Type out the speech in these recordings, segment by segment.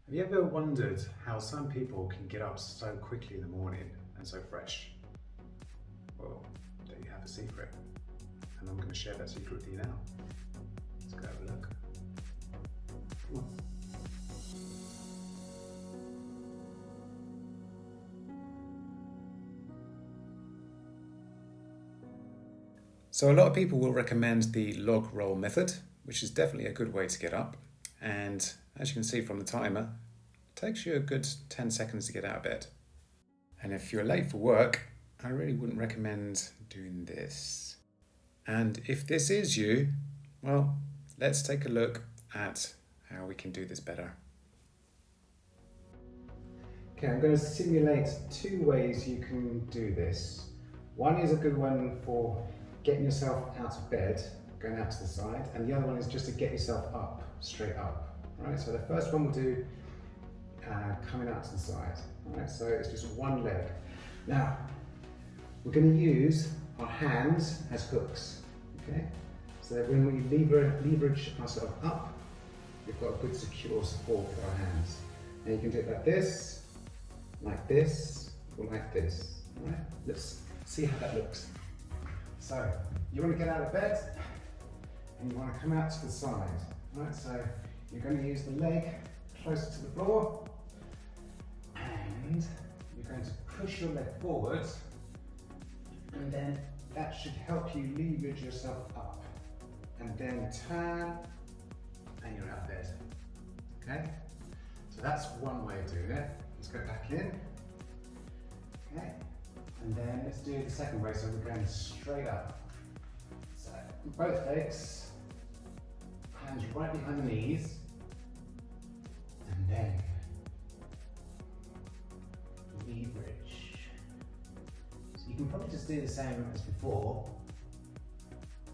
Have you ever wondered how some people can get up so quickly in the morning and so fresh? Well, there you have a secret. And I'm going to share that secret with you now. Let's go have a look. Come on. So a lot of people will recommend the log roll method, which is definitely a good way to get up. And as you can see from the timer, it takes you a good 10 seconds to get out of bed. And if you're late for work, I really wouldn't recommend doing this. And if this is you, well, let's take a look at how we can do this better. Okay, I'm going to simulate two ways you can do this. One is a good one for getting yourself out of bed, going out to the side, and the other one is just to get yourself up, straight up. Right, so the first one we'll do coming out to the side. Right, so it's just one leg. Now, we're going to use our hands as hooks. Okay, so that when we leverage ourselves up, we've got a good secure support with our hands. And you can do it like this, or like this. All right, let's see how that looks. So you want to get out of bed and you want to come out to the side. Right, so you're going to use the leg closer to the floor and you're going to push your leg forwards, and then that should help you leverage yourself up, and then turn and you're out of bed. Okay, so that's one way of doing it. Let's go back in. Okay, and then let's do the second way, so we're going straight up. So both legs, hands right behind the knees, and then leverage. So you can probably just do the same as before,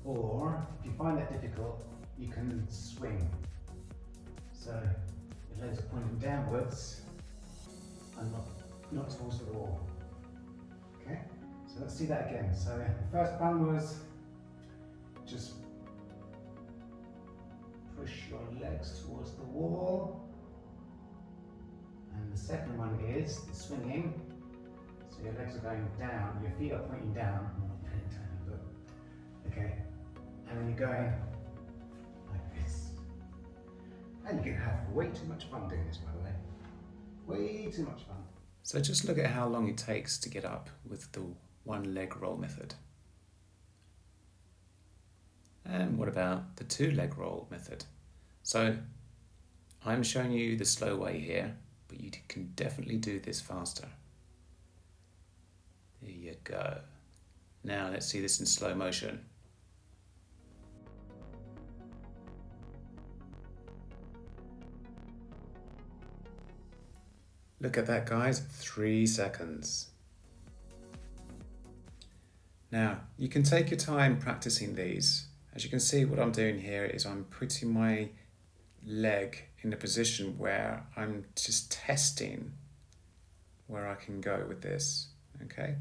or if you find that difficult, you can swing. So your legs are pointing downwards and not towards the wall. Okay, so let's do that again. So the first one was just push your legs towards the wall. And the second one is the swinging. So your legs are going down, your feet are pointing down. Okay, and then you're going like this. And you can have way too much fun doing this, by the way. Way too much fun. So just look at how long it takes to get up with the one leg roll method. And what about the two leg roll method? So I'm showing you the slow way here, but you can definitely do this faster. There you go. Now let's see this in slow motion. Look at that, guys, 3 seconds. Now, you can take your time practicing these. As you can see, what I'm doing here is I'm putting my leg in a position where I'm just testing where I can go with this, okay?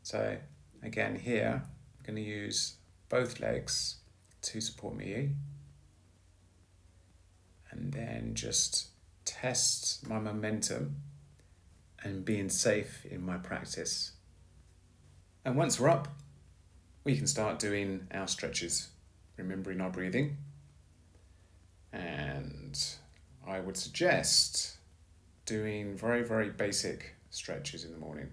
So again here, I'm going to use both legs to support me and then just test my momentum and being safe in my practice. And once we're up, we can start doing our stretches, remembering our breathing. And I would suggest doing very, very basic stretches in the morning,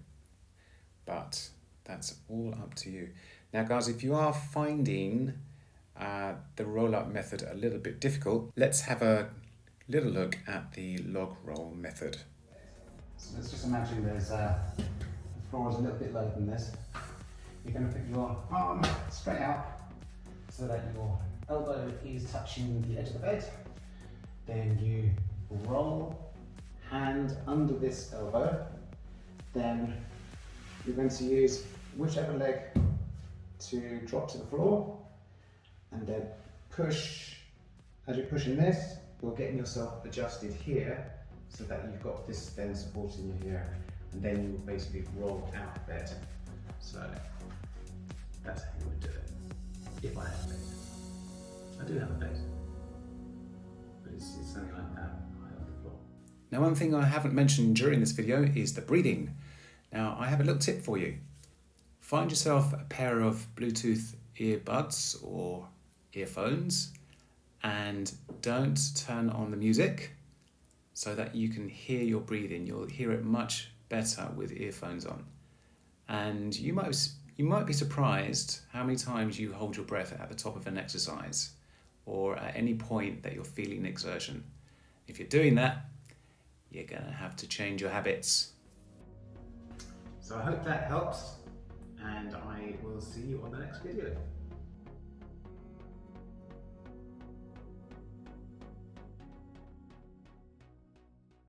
but that's all up to you. Now guys, if you are finding the roll-up method a little bit difficult, let's have a little look at the log roll method. So let's just imagine the floor is a little bit lower than this. You're going to put your arm straight out so that your elbow is touching the edge of the bed. Then you roll hand under this elbow. Then you're going to use whichever leg to drop to the floor, and then push. As you're pushing this, you're getting yourself adjusted here so that you've got this then supporting you here, and then you basically roll out of bed. So that's how you would do it if I had a bed. I do have a bed, but it's something like that high off the floor. Now, one thing I haven't mentioned during this video is the breathing. Now, I have a little tip for you. Find yourself a pair of Bluetooth earbuds or earphones and don't turn on the music so that you can hear your breathing. You'll hear it much better with earphones on. And you might be surprised how many times you hold your breath at the top of an exercise or at any point that you're feeling exertion. If you're doing that, you're going to have to change your habits. So I hope that helps, and I will see you on the next video.